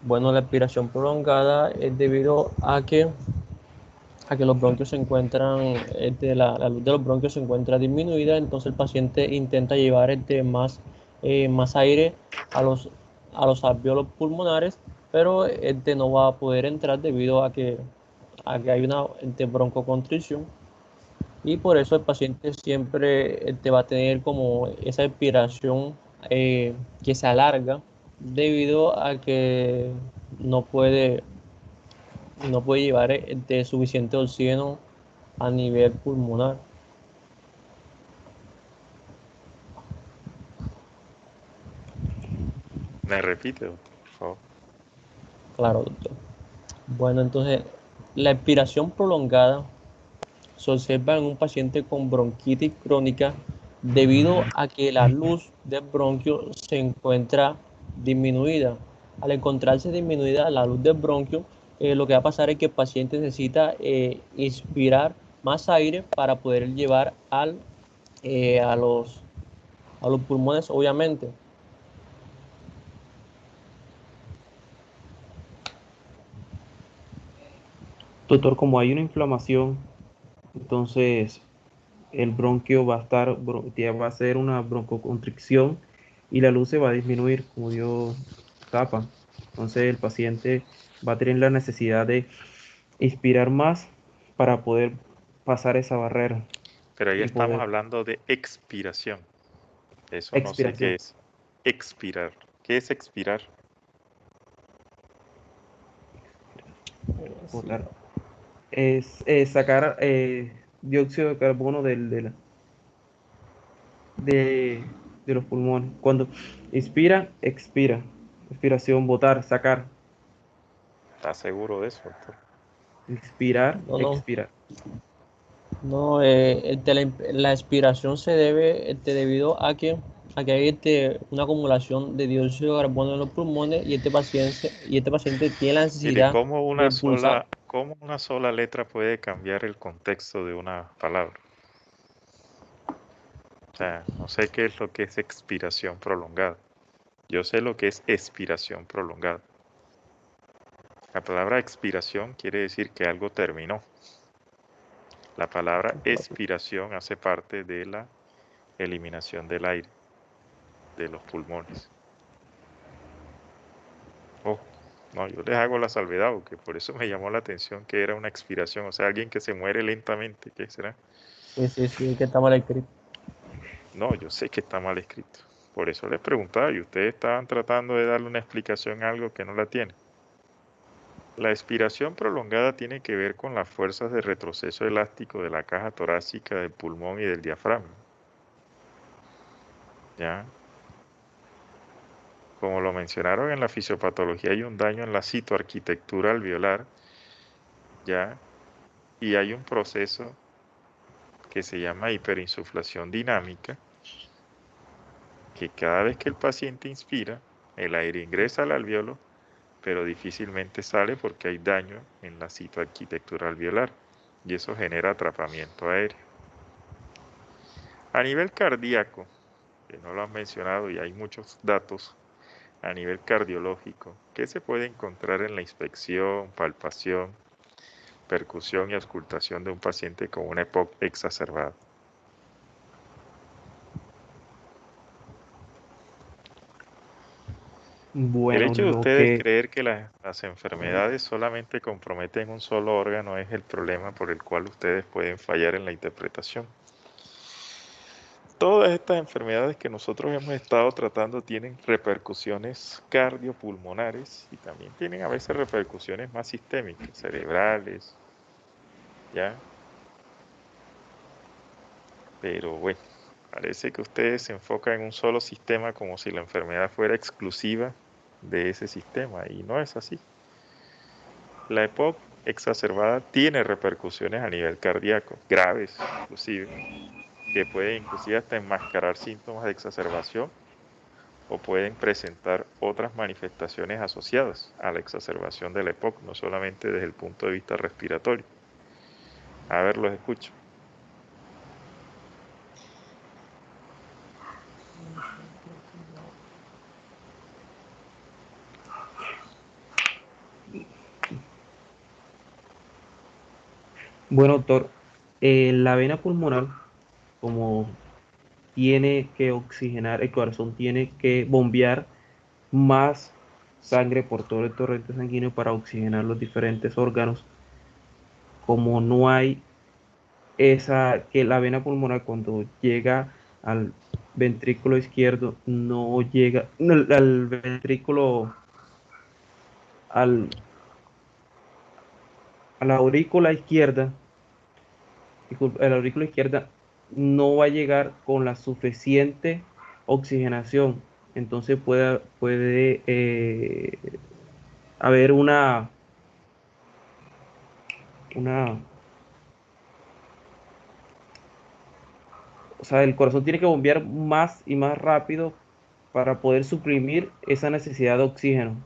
A: Bueno, la expiración prolongada es debido a que los bronquios se encuentran, la luz de los bronquios se encuentra disminuida, entonces el paciente intenta llevar más aire a los alvéolos pulmonares, pero no va a poder entrar debido a que hay una broncoconstricción, y por eso el paciente siempre va a tener como esa expiración que se alarga debido a que no puede no puede llevar suficiente oxígeno a nivel pulmonar.
D: ¿Me repite, doctor, por favor?
A: Claro, doctor. Bueno, entonces, la expiración prolongada se observa en un paciente con bronquitis crónica debido a que la luz del bronquio se encuentra disminuida. Al encontrarse disminuida la luz del bronquio, lo que va a pasar es que el paciente necesita inspirar más aire para poder llevar a los pulmones, obviamente.
C: Doctor, como hay una inflamación, entonces el bronquio va a ya va a ser una broncoconstricción y la luz se va a disminuir, como dio tapa. Entonces el paciente va a tener la necesidad de inspirar más para poder pasar esa barrera
D: Pero ahí
C: y
D: estamos
C: poder
D: hablando de expiración. Eso no sé qué
C: expiración.
D: es. Expirar. ¿Qué es expirar?
A: Sí.
C: Botar. Es sacar dióxido de carbono de, de los pulmones. Cuando inspira, expira. Expiración, botar, sacar.
D: ¿Estás seguro de eso, doctor?
C: Inspirar,
A: No, no,
C: expirar.
A: no, la expiración se debe a que hay una acumulación de dióxido de carbono en los pulmones, y este paciente tiene la
D: Mire,
A: necesidad de pulsar.
D: cómo una sola letra puede cambiar el contexto de una palabra? O sea, no sé qué es lo que es expiración prolongada. Yo sé lo que es expiración prolongada. La palabra expiración quiere decir que algo terminó. La palabra expiración hace parte de la eliminación del aire de los pulmones. Ojo, no, yo les hago la salvedad porque por eso me llamó la atención que era una expiración, o sea, alguien que se muere lentamente, ¿qué será?
A: Sí, sí, sí, que está mal escrito.
D: No, yo sé que está mal escrito. Por eso les preguntaba y ustedes estaban tratando de darle una explicación a algo que no la tiene. La expiración prolongada tiene que ver con las fuerzas de retroceso elástico de la caja torácica del pulmón y del diafragma. ¿Ya? Como lo mencionaron en la fisiopatología, hay un daño en la citoarquitectura alveolar, ¿ya? Y hay un proceso que se llama hiperinsuflación dinámica, que cada vez que el paciente inspira, el aire ingresa al alveolo, pero difícilmente sale porque hay daño en la citoarquitectura alveolar y eso genera atrapamiento aéreo. A nivel cardíaco, que no lo han mencionado y hay muchos datos a nivel cardiológico, ¿qué se puede encontrar en la inspección, palpación, percusión y auscultación de un paciente con una EPOC exacerbada? El
C: Bueno,
D: hecho de
C: lo
D: ustedes
C: que
D: creer que las enfermedades solamente comprometen un solo órgano es el problema por el cual ustedes pueden fallar en la interpretación. Todas estas enfermedades que nosotros hemos estado tratando tienen repercusiones cardiopulmonares y también tienen a veces repercusiones más sistémicas, cerebrales, ¿ya? Pero bueno, parece que ustedes se enfocan en un solo sistema como si la enfermedad fuera exclusiva de ese sistema y no es así. La EPOC exacerbada tiene repercusiones a nivel cardíaco, graves inclusive, que pueden inclusive hasta enmascarar síntomas de exacerbación o pueden presentar otras manifestaciones asociadas a la exacerbación de la EPOC, no solamente desde el punto de vista respiratorio. A ver, los escucho.
C: Bueno, doctor, la vena pulmonar, como tiene que oxigenar, el corazón tiene que bombear más sangre por todo el torrente sanguíneo para oxigenar los diferentes órganos. Como no hay que la vena pulmonar cuando llega al ventrículo izquierdo, no llega al ventrículo, al, a la aurícula izquierda, disculpe, a la aurícula izquierda no va a llegar con la suficiente oxigenación. Entonces puede haber una, o sea, el corazón tiene que bombear más y más rápido para poder suprimir esa necesidad de oxígeno.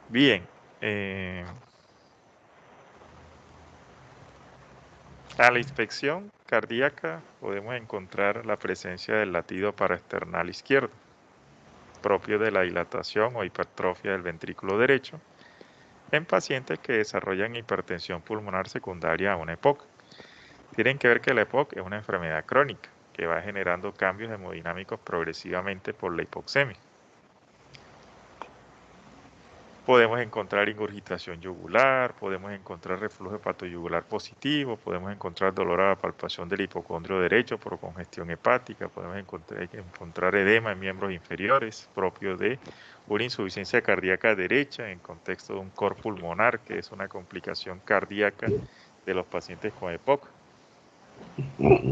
D: Bien, A la inspección cardíaca podemos encontrar la presencia del latido paraesternal izquierdo, propio de la dilatación o hipertrofia del ventrículo derecho, en pacientes que desarrollan hipertensión pulmonar secundaria a una EPOC. Tienen que ver que la EPOC es una enfermedad crónica que va generando cambios hemodinámicos progresivamente por la hipoxemia. Podemos encontrar ingurgitación yugular, podemos encontrar reflujo hepatoyugular positivo, podemos encontrar dolor a la palpación del hipocondrio derecho por congestión hepática, podemos encontrar edema en miembros inferiores propio de una insuficiencia cardíaca derecha en contexto de un cor pulmonar, que es una complicación cardíaca de los pacientes con EPOC.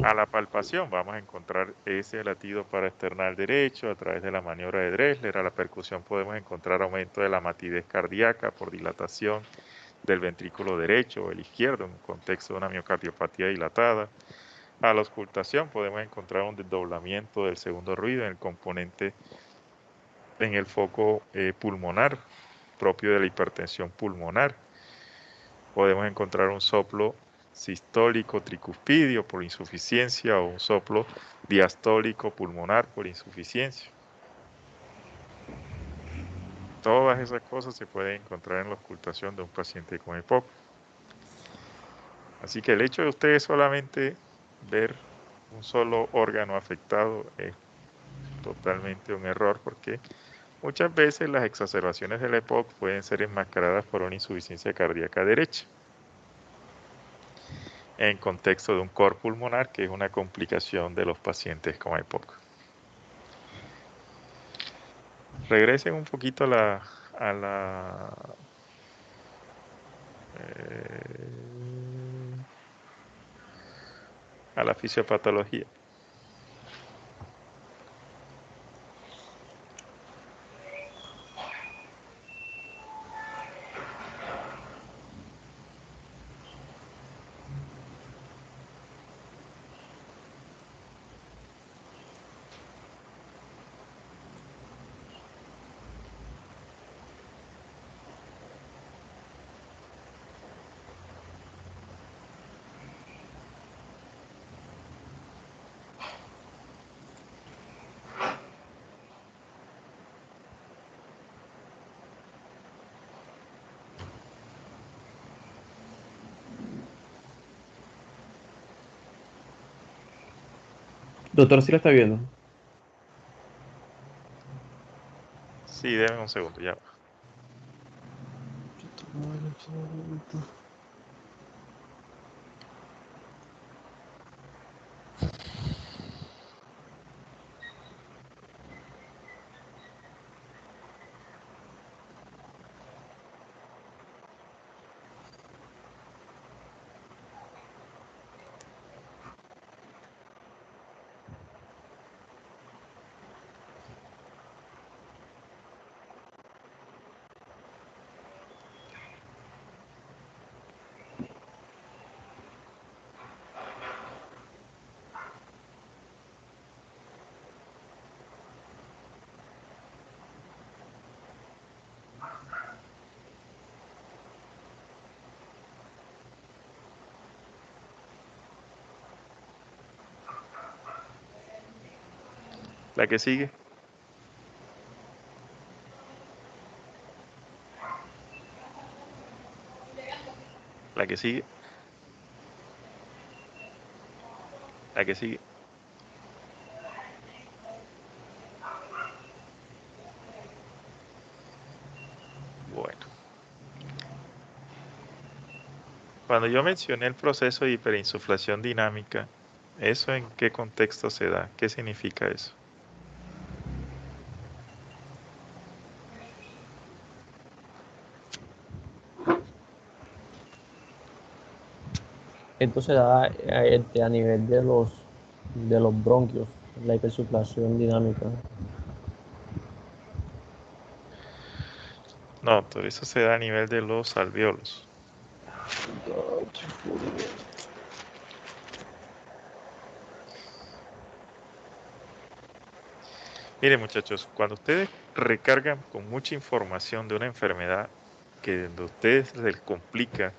D: A la palpación vamos a encontrar ese latido paraesternal derecho a través de la maniobra de Dressler. A la percusión podemos encontrar aumento de la matidez cardíaca por dilatación del ventrículo derecho o el izquierdo en un contexto de una miocardiopatía dilatada. A la auscultación podemos encontrar un desdoblamiento del segundo ruido en el componente, en el foco pulmonar propio de la hipertensión pulmonar. Podemos encontrar un soplo sistólico tricuspidio por insuficiencia o un soplo diastólico pulmonar por insuficiencia. Todas esas cosas se pueden encontrar en la ocultación de un paciente con EPOC. Así que el hecho de ustedes solamente ver un solo órgano afectado es totalmente un error, porque muchas veces las exacerbaciones del EPOC pueden ser enmascaradas por una insuficiencia cardíaca derecha en contexto de un cor pulmonar, que es una complicación de los pacientes con EPOC. Regresen un poquito a la fisiopatología.
C: Doctor, ¿sí lo está viendo?
D: Sí, denme un segundo, ya. La que sigue. La que sigue. La que sigue. Bueno. Cuando yo mencioné el proceso de hiperinsuflación dinámica, ¿eso en qué contexto se da? ¿Qué significa eso?
B: Esto se da a nivel de los bronquios, la hipersuflación dinámica.
D: No, todo eso se da a nivel de los alvéolos. Miren, muchachos, cuando ustedes recargan con mucha información de una enfermedad que a ustedes les complica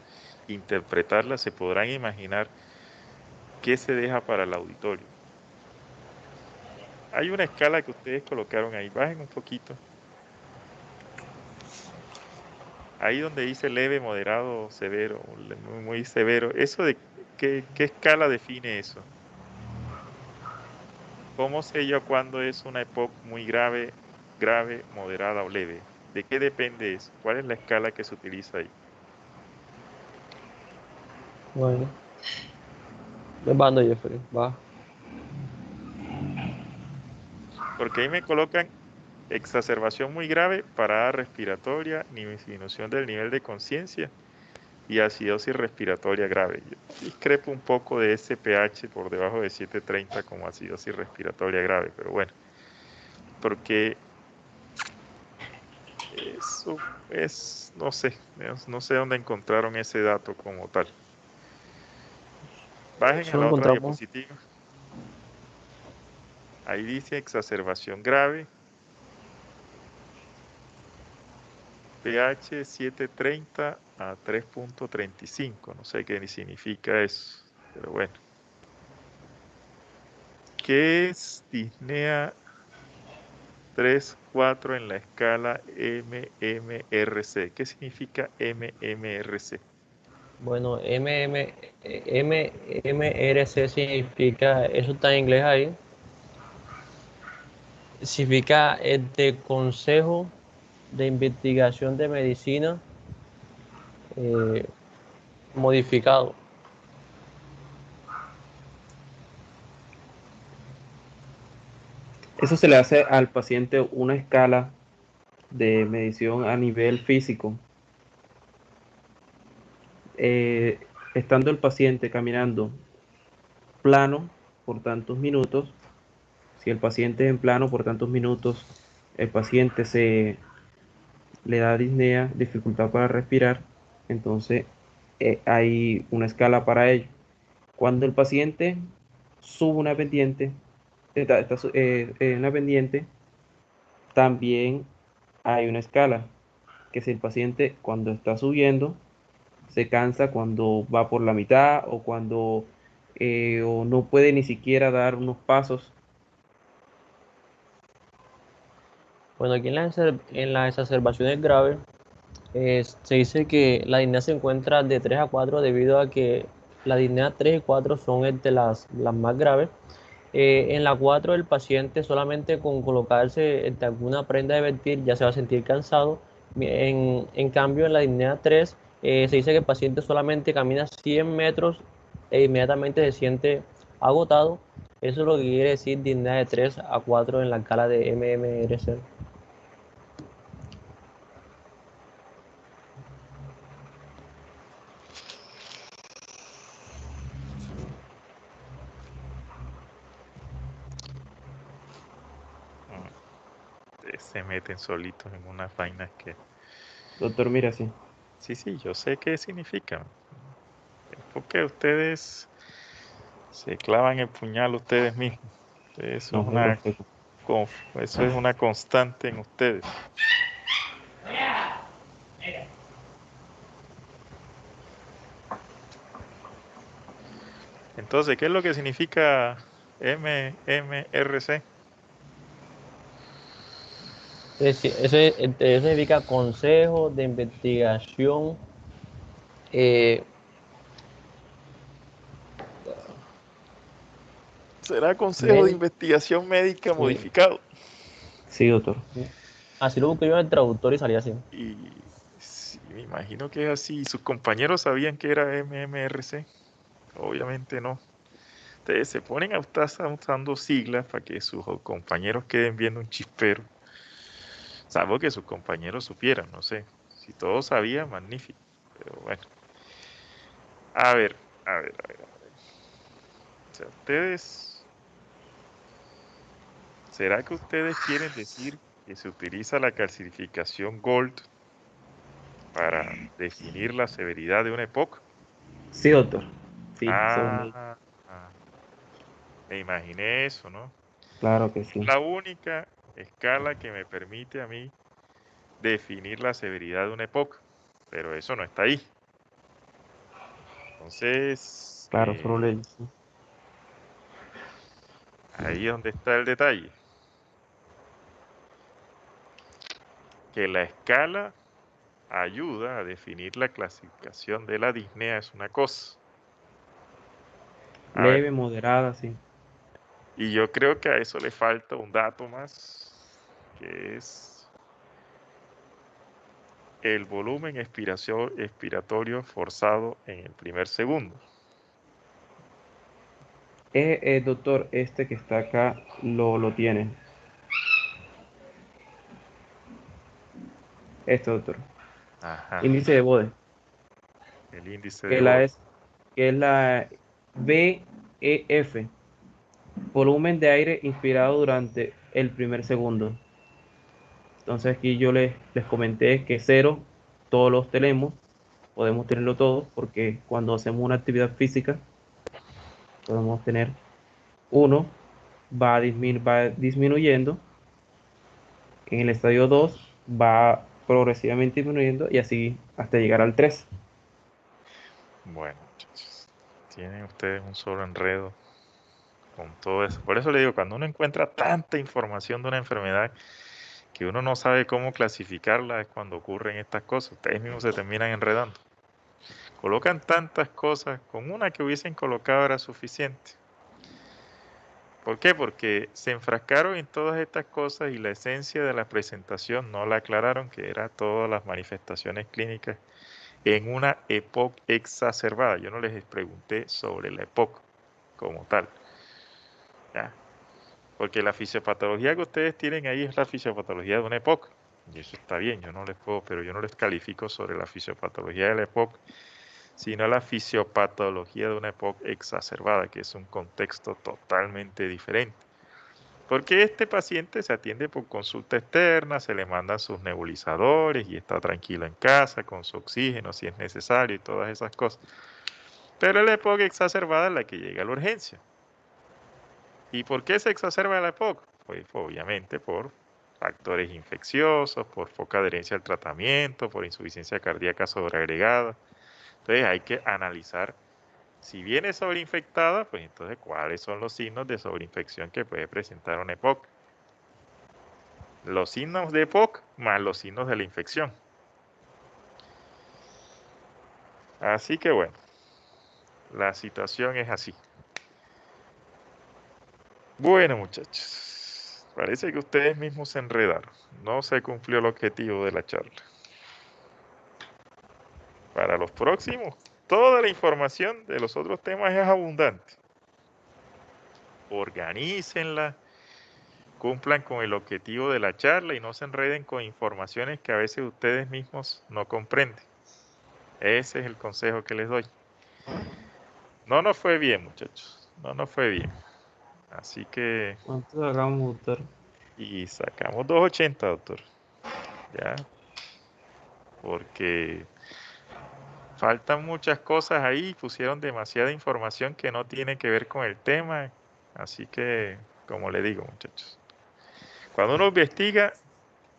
D: interpretarla, se podrán imaginar ¿qué se deja para el auditorio? Hay una escala que ustedes colocaron ahí. Bajen un poquito. Ahí donde dice leve, moderado, severo, muy severo. ¿Eso de qué escala define eso? ¿Cómo sé yo cuándo es una EPOC muy grave, moderada o leve? ¿De qué depende eso? ¿Cuál es la escala que se utiliza ahí?
B: Bueno, me mando Jeffrey, va.
D: Porque ahí me colocan exacerbación muy grave, parada respiratoria, disminución del nivel de conciencia y acidosis respiratoria grave. Yo discrepo un poco de ese pH por debajo de 730 como acidosis respiratoria grave, pero bueno, porque eso es, no sé dónde encontraron ese dato como tal. Bajen a
B: Eso lo
D: la otra
B: encontramos.
D: diapositiva. Ahí dice exacerbación grave, pH 730 a 3.35. No sé qué significa eso, pero bueno. ¿Qué es disnea 3, 4 en la escala MMRC? ¿Qué significa MMRC?
B: Bueno, MMRC significa, eso está en inglés ahí, significa de Consejo de Investigación de Medicina eh, modificado.
C: Eso se le hace al paciente una escala de medición a nivel físico. Estando el paciente caminando plano por tantos minutos, si el paciente es en plano por tantos minutos, el paciente se le da disnea, dificultad para respirar, entonces hay una escala para ello. Cuando el paciente sube una pendiente, en la pendiente, también hay una escala, que si el paciente cuando está subiendo se cansa cuando va por la mitad o cuando o no puede ni siquiera dar unos pasos.
B: Bueno, aquí en las exacerbaciones graves se dice que la disnea se encuentra de 3 a 4 debido a que la disnea 3 y 4 son de las más graves. En la 4 el paciente solamente con colocarse alguna prenda de vestir ya se va a sentir cansado. En cambio en la disnea 3 se dice que el paciente solamente camina 100 metros e inmediatamente se siente agotado. Eso es lo que quiere decir disnea de 3 a 4 en la escala de MMRC.
D: Se meten solitos en unas vainas que...
C: Doctor, mira, sí.
D: Sí, yo sé qué significan. Es porque ustedes se clavan el puñal ustedes mismos. Eso
C: No,
D: es
C: no lo
D: una,
C: sé.
D: eso es una constante en ustedes. Entonces, ¿qué es lo que significa MMRC?
B: Eso significa Consejo de Investigación. eh,
D: Será Consejo de
B: Médico,
D: Investigación Médica
B: sí.
D: modificado.
C: Sí, doctor.
B: Así lo busqué yo en el traductor y salía así.
D: Y sí, me imagino que es así. ¿Sus compañeros sabían que era MMRC? Obviamente no. Ustedes se ponen a estar usando siglas para que sus compañeros queden viendo un chispero. Salvo que sus compañeros supieran, no sé. Si todos sabían, magnífico. Pero bueno. A ver, a ver. O sea, ¿será que ustedes quieren decir que se utiliza la calcificación Gold para definir la severidad de una EPOC?
C: Sí, doctor. Sí,
D: Ah, ah, me imaginé eso, ¿no?
C: claro que
D: Es
C: sí.
D: la única escala que me permite a mí definir la severidad de una EPOC, pero eso no está ahí. Entonces,
C: Claro, solo le dice.
D: Ahí es donde está el detalle. Que la escala ayuda a definir la clasificación de la disnea es una cosa. A ver,
C: Leve, moderada, sí.
D: y yo creo que a eso le falta un dato más, que es el volumen expiratorio forzado en el primer segundo.
C: Doctor, este que está acá lo tiene. Este, doctor.
D: Ajá,
C: Índice de Bode.
D: el índice de
C: Que, la
D: Bode.
C: es, que es la VEF. Volumen de aire inspirado durante el primer segundo. Entonces aquí yo les comenté que cero, todos los tenemos, podemos tenerlo todos, porque cuando hacemos una actividad física, podemos tener uno, va disminuyendo, en el estadio 2 va progresivamente disminuyendo y así hasta llegar al 3.
D: Bueno, muchachos, tienen ustedes un solo enredo con todo eso. Por eso le digo, cuando uno encuentra tanta información de una enfermedad que uno no sabe cómo clasificarla, es cuando ocurren estas cosas. Ustedes mismos se terminan enredando. Colocan tantas cosas, con una que hubiesen colocado era suficiente. ¿Por qué? Porque se enfrascaron en todas estas cosas y la esencia de la presentación no la aclararon, que era todas las manifestaciones clínicas en una EPOC exacerbada. Yo no les pregunté sobre la EPOC como tal, ¿ya? Porque la fisiopatología que ustedes tienen ahí es la fisiopatología de una EPOC. Y eso está bien, yo no les puedo, pero yo no les califico sobre la fisiopatología de la EPOC, sino la fisiopatología de una EPOC exacerbada, que es un contexto totalmente diferente. Porque este paciente se atiende por consulta externa, se le mandan sus nebulizadores y está tranquilo en casa con su oxígeno si es necesario y todas esas cosas. Pero la EPOC exacerbada es la que llega a la urgencia. ¿Y por qué se exacerba la EPOC? Pues obviamente por factores infecciosos, por poca adherencia al tratamiento, por insuficiencia cardíaca sobreagregada. Entonces hay que analizar, si viene sobreinfectada, pues entonces cuáles son los signos de sobreinfección que puede presentar una EPOC. Los signos de EPOC más los signos de la infección. Así que bueno, la situación es así. Bueno, muchachos, parece que ustedes mismos se enredaron. No se cumplió el objetivo de la charla. Para los próximos, toda la información de los otros temas es abundante. Organícenla, cumplan con el objetivo de la charla y no se enreden con informaciones que a veces ustedes mismos no comprenden. Ese es el consejo que les doy. No nos fue bien, muchachos. No nos fue bien. Así que,
C: ¿Cuánto hagamos, doctor?
D: y sacamos 280, doctor. Ya, porque faltan muchas cosas ahí, pusieron demasiada información que no tiene que ver con el tema. Así que, como le digo, muchachos, cuando uno investiga,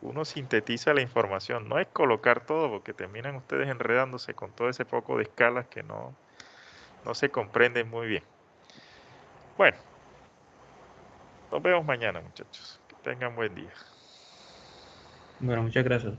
D: uno sintetiza la información. No es colocar todo, porque terminan ustedes enredándose con todo ese poco de escalas que no se comprenden muy bien. Bueno, nos vemos mañana, muchachos. Que tengan buen día.
C: Bueno, muchas gracias.